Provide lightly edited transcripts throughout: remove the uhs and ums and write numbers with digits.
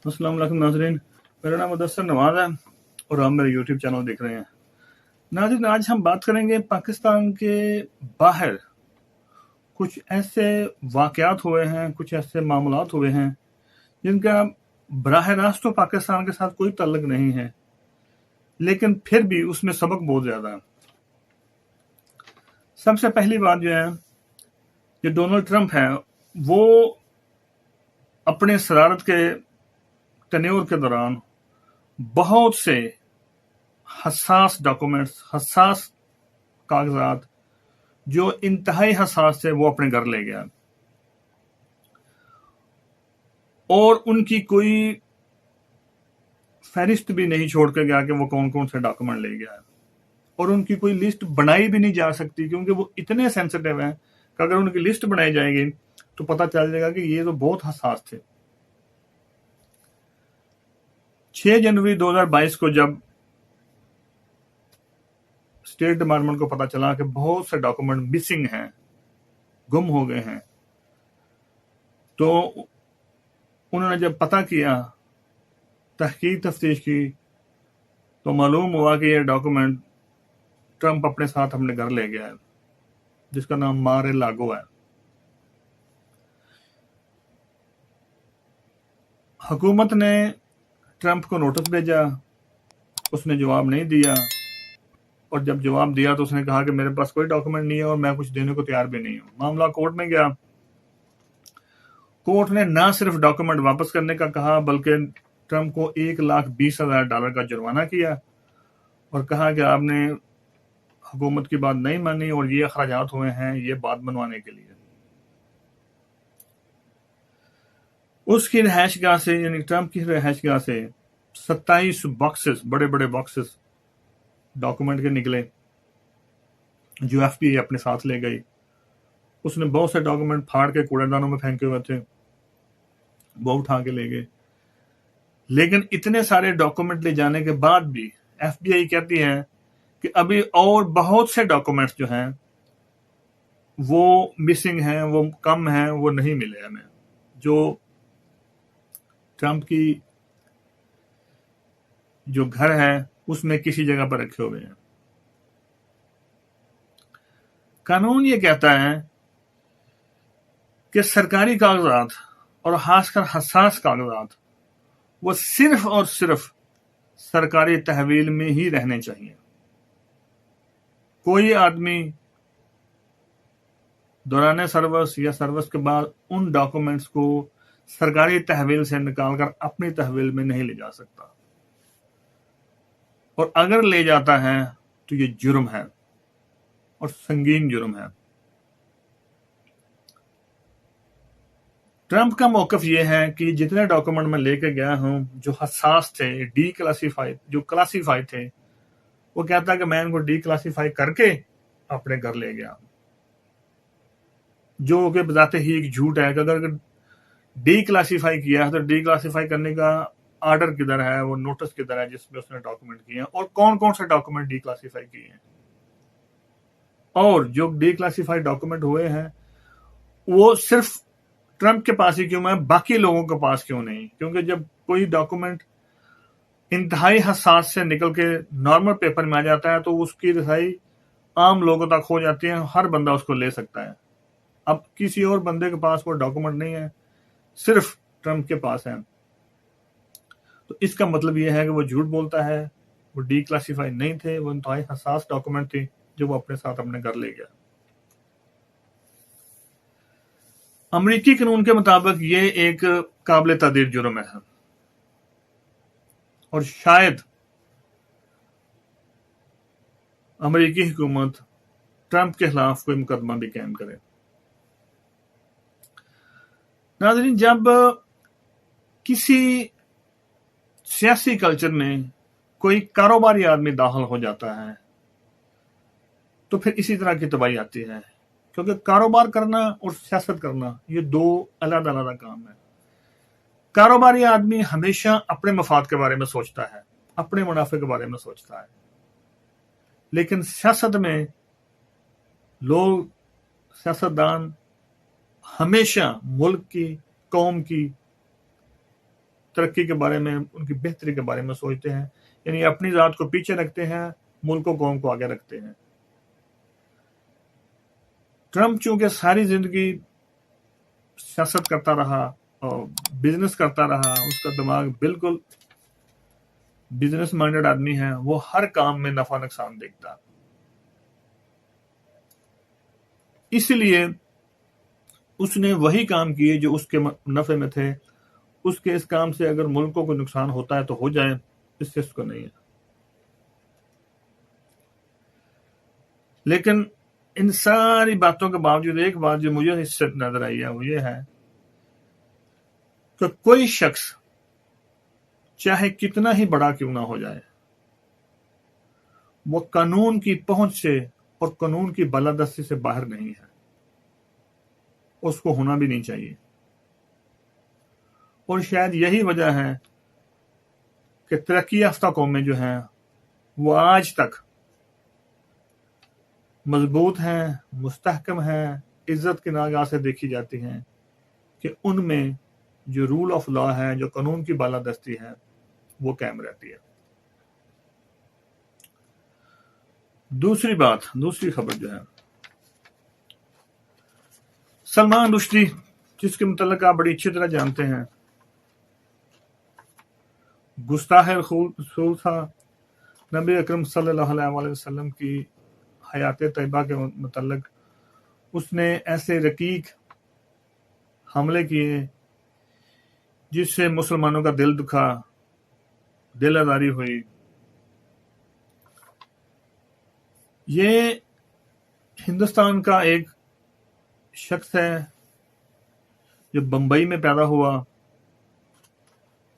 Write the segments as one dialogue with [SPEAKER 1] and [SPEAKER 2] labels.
[SPEAKER 1] अस्सलाम वालेकुम नाज़रीन, मेरा नाम मुदस्सिर नवाज है और आप मेरे यूट्यूब चैनल देख रहे हैं। नाज़रीन, आज हम बात करेंगे पाकिस्तान के बाहर कुछ ऐसे वाक़यात हुए हैं, कुछ ऐसे मामलात हुए हैं जिनका बराह रास्त तो पाकिस्तान के साथ कोई ताल्लुक नहीं है, लेकिन फिर भी उसमें सबक बहुत ज़्यादा है। सबसे पहली बात जो है, जो डोनाल्ड ट्रंप है, वो अपने सदारत के टेन्योर के दौरान बहुत से हसास डॉक्यूमेंट्स, हसास कागजात जो इंतहाई हसास थे, वो अपने घर ले गया और उनकी कोई फहरिस्त भी नहीं छोड़ कर गया कि वो कौन कौन से डॉक्यूमेंट ले गया है, और उनकी कोई लिस्ट बनाई भी नहीं जा सकती क्योंकि वो इतने सेंसिटिव हैं कि अगर उनकी लिस्ट बनाई जाएगी तो पता चल जाएगा कि ये तो बहुत हसास थे। 6 जनवरी 2022 को जब स्टेट डिपार्टमेंट को पता चला कि बहुत से डॉक्यूमेंट मिसिंग हैं, गुम हो गए हैं, तो उन्होंने जब पता किया, तहकीक तफ्तीश की, तो मालूम हुआ कि ये डॉक्यूमेंट ट्रंप अपने साथ अपने घर ले गया है, जिसका नाम मार लागो है। हुकूमत ने ट्रंप को नोटिस भेजा, उसने जवाब नहीं दिया, और जब जवाब दिया तो उसने कहा कि मेरे पास कोई डॉक्यूमेंट नहीं है और मैं कुछ देने को तैयार भी नहीं हूं। मामला कोर्ट में गया। कोर्ट ने ना सिर्फ डॉक्यूमेंट वापस करने का कहा, बल्कि ट्रंप को $1,20,000 का जुर्माना किया और कहा कि आपने हुकूमत की बात नहीं मानी और ये अखराजात हुए हैं ये बात बनवाने के लिए। उसकी रिहायशगाह से, यानी ट्रंप की रिहायशगाह से 27 बॉक्सेस, बड़े बड़े बॉक्सेस डॉक्यूमेंट के निकले जो FBI अपने साथ ले गई। उसने बहुत से डॉक्यूमेंट फाड़ के कूड़ेदानों में फेंके हुए थे, वो उठा के ले गए। लेकिन इतने सारे डॉक्यूमेंट ले जाने के बाद भी FBI कहती है कि अभी और बहुत से डॉक्यूमेंट्स जो हैं वो मिसिंग हैं, वो कम हैं, वो नहीं मिले हमें, जो ट्रंप की जो घर है उसमें किसी जगह पर रखे हुए हैं। कानून ये कहता है कि सरकारी कागजात और खासकर हसास कागजात वो सिर्फ और सिर्फ सरकारी तहवील में ही रहने चाहिए। कोई आदमी दौरान सर्विस या सर्विस के बाद उन डॉक्यूमेंट्स को सरकारी तहवील से निकालकर अपनी तहवील में नहीं ले जा सकता, और अगर ले जाता है तो ये जुर्म है और संगीन जुर्म है। ट्रंप का मौकफ ये है कि जितने डॉक्यूमेंट मैं लेके गया हूं जो हसास थे, डी क्लासीफाइड, जो क्लासीफाइड थे, वो कहता है कि मैं इनको डी क्लासीफाई करके अपने घर ले गया, जो कि बताते ही एक झूठ है कि अगर डी क्लासीफाई किया है तो डी क्लासीफाई करने का आर्डर किधर है, वो नोटिस किधर है जिसमें उसने डॉक्यूमेंट किए हैं, और कौन कौन से डॉक्यूमेंट डी क्लासीफाई किए हैं, और जो डी क्लासीफाइड डॉक्यूमेंट हुए हैं वो सिर्फ ट्रंप के पास ही क्यों है, बाकी लोगों के पास क्यों नहीं? क्योंकि जब कोई डॉक्यूमेंट इंतहाई हसास से निकल के नॉर्मल पेपर में आ जाता है तो उसकी रसाई आम लोगों तक हो जाती है, हर बंदा उसको ले सकता है। अब किसी और बंदे के पास वो डॉक्यूमेंट नहीं है, सिर्फ ट्रंप के पास है, तो इसका मतलब यह है कि वो झूठ बोलता है, वो डी क्लासीफाइड नहीं थे, वो इंतहाई हसास डॉक्यूमेंट थे जो वो अपने साथ अपने घर ले गया। अमेरिकी कानून के मुताबिक ये एक काबिल तदीर जुर्म है और शायद अमेरिकी हुकूमत ट्रंप के खिलाफ कोई मुकदमा भी कायम करे। नाज़रीन, जब किसी सियासी कल्चर में कोई कारोबारी आदमी दाखिल हो जाता है तो फिर इसी तरह की तबाही आती है, क्योंकि कारोबार करना और सियासत करना ये दो अलग अलग काम है। कारोबारी आदमी हमेशा अपने मफाद के बारे में सोचता है, अपने मुनाफे के बारे में सोचता है, लेकिन सियासत में लोग, सियासतदान ہمیشہ ملک کی، قوم کی ترقی کے بارے میں، ان کی بہتری کے بارے میں سوچتے ہیں، یعنی اپنی ذات کو پیچھے رکھتے ہیں، ملک و قوم کو آگے رکھتے ہیں۔ ٹرمپ چونکہ ساری زندگی سیاست کرتا رہا اور بزنس کرتا رہا، اس کا دماغ بالکل بزنس مائنڈڈ آدمی ہے، وہ ہر کام میں نفع نقصان دیکھتا، اس لیے اس نے وہی کام کیے جو اس کے نفع میں تھے۔ اس کے اس کام سے اگر ملک کو کوئی نقصان ہوتا ہے تو ہو جائے، اس سے اس کو نہیں ہے۔ لیکن ان ساری باتوں کے باوجود ایک بات جو مجھے اس سے نظر آئی ہے وہ یہ ہے کہ کوئی شخص چاہے کتنا ہی بڑا کیوں نہ ہو جائے، وہ قانون کی پہنچ سے اور قانون کی بالادستی سے باہر نہیں ہے، اس کو ہونا بھی نہیں چاہیے۔ اور شاید یہی وجہ ہے کہ ترقی یافتہ قومیں جو ہیں وہ آج تک مضبوط ہیں، مستحکم ہیں، عزت کی نگاہ سے دیکھی جاتی ہیں کہ ان میں جو رول آف لا ہے، جو قانون کی بالادستی ہے، وہ قائم رہتی ہے۔ دوسری خبر جو ہے سلمان رشدی، جس کے متعلق آپ بڑی اچھی طرح جانتے ہیں، گستاخ رسول تھا، نبی اکرم صلی اللہ علیہ وسلم کی حیات طیبہ کے متعلق اس نے ایسے رقیق حملے کیے جس سے مسلمانوں کا دل دکھا، دل آزاری ہوئی۔ یہ ہندوستان کا ایک شخص ہے جو بمبئی میں پیدا ہوا،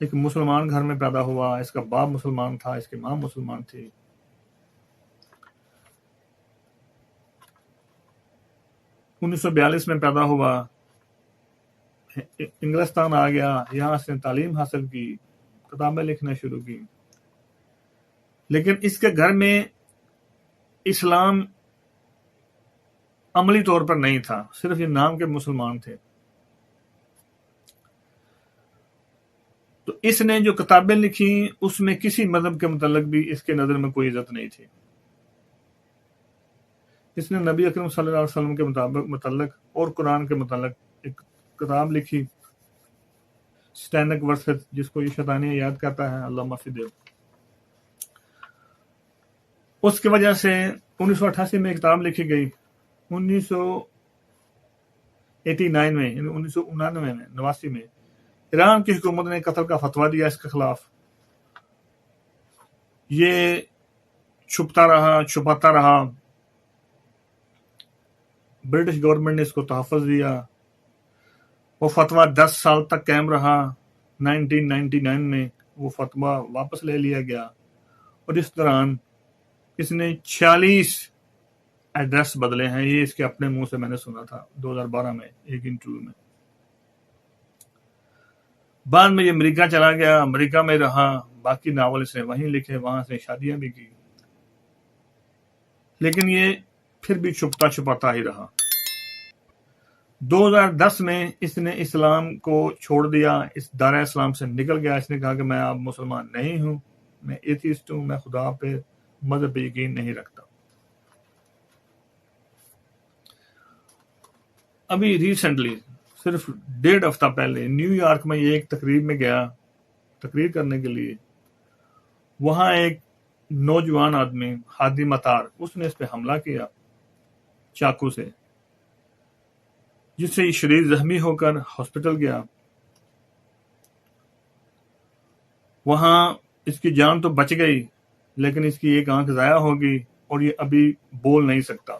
[SPEAKER 1] ایک مسلمان گھر میں پیدا ہوا، اس کا باپ مسلمان تھا، اس کی ماں مسلمان تھی۔ 1942 میں پیدا ہوا، انگلستان آ گیا، یہاں سے تعلیم حاصل کی، کتابیں لکھنا شروع کی، لیکن اس کے گھر میں اسلام عملی طور پر نہیں تھا، صرف یہ نام کے مسلمان تھے۔ تو اس نے جو کتابیں لکھی اس میں کسی مذہب کے متعلق بھی اس کے نظر میں کوئی عزت نہیں تھی۔ اس نے نبی اکرم صلی اللہ علیہ وسلم کے متعلق اور قرآن کے متعلق ایک کتاب لکھی، سٹینک ورسز، جس کو یہ شیطانی یاد کرتا ہے، اللہ معافی دے۔ اس کی وجہ سے 1988 میں ایک کتاب لکھی گئی، 1989 میں، یعنی 1989 میں ایران کی حکومت نے قتل کا فتویٰ دیا اس کے خلاف۔ یہ چھپاتا رہا، برٹش گورنمنٹ نے اس کو تحفظ دیا، وہ فتویٰ 10 سال تک قائم رہا۔ 1999 میں وہ فتویٰ واپس لے لیا گیا، اور اس دوران اس نے 46 ایڈریس بدلے ہیں۔ یہ اس کے اپنے منہ سے میں نے سنا تھا 2012 میں ایک انٹرویو میں۔ بعد میں یہ امریکہ چلا گیا، امریکہ میں رہا، باقی ناول اس نے وہیں لکھے، وہاں سے شادیاں بھی کی، لیکن یہ پھر بھی چھپاتا ہی رہا۔ 2010 میں اس نے اسلام کو چھوڑ دیا، اس دائرہ اسلام سے نکل گیا۔ اس نے کہا کہ میں اب مسلمان نہیں ہوں، میں ایتھیسٹ ہوں، میں خدا پہ، مذہب پہ یقین نہیں رکھتا۔ ابھی ریسنٹلی صرف 1.5 ہفتہ پہلے نیو یارک میں یہ ایک تقریب میں گیا، تقریر کرنے کے لیے۔ وہاں ایک نوجوان آدمی، ہادی مطار، اس نے اس پہ حملہ کیا چاقو سے، جس سے یہ شدید زخمی ہو کر ہاسپٹل گیا۔ وہاں اس کی جان تو بچ گئی، لیکن اس کی ایک آنکھ ضائع ہو گئی اور یہ ابھی بول نہیں سکتا۔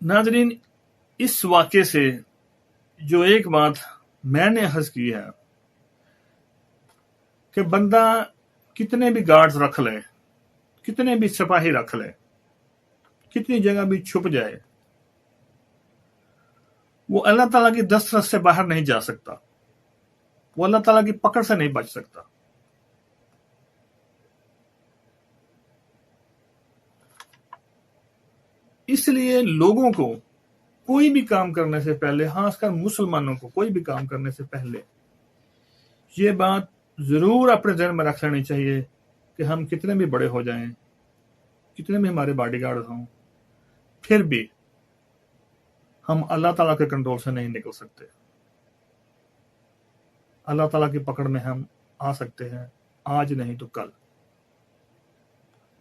[SPEAKER 1] ناظرین، اس واقعے سے جو ایک بات میں نے اخذ کی ہے کہ بندہ کتنے بھی گارڈز رکھ لے، کتنے بھی سپاہی رکھ لے، کتنی جگہ بھی چھپ جائے، وہ اللہ تعالیٰ کی دسترس سے باہر نہیں جا سکتا، وہ اللہ تعالیٰ کی پکڑ سے نہیں بچ سکتا۔ اس لیے لوگوں کو کوئی بھی کام کرنے سے پہلے، خاص کر مسلمانوں کو کوئی بھی کام کرنے سے پہلے یہ بات ضرور اپنے ذہن میں رکھ لینی چاہیے کہ ہم کتنے بھی بڑے ہو جائیں، کتنے بھی ہمارے باڈی گارڈ ہوں، پھر بھی ہم اللہ تعالیٰ کے کنٹرول سے نہیں نکل سکتے. اللہ تعالیٰ کی پکڑ میں ہم آ سکتے ہیں، آج نہیں تو کل.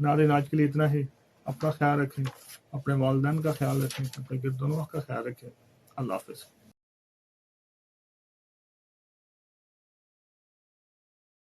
[SPEAKER 1] ناظرین، آج کے لیے اتنا ہی. اپنا خیال رکھیں، اپنے والدین کا خیال رکھیں، اپنے گرد و نواح کا خیال رکھیں. اللہ حافظ.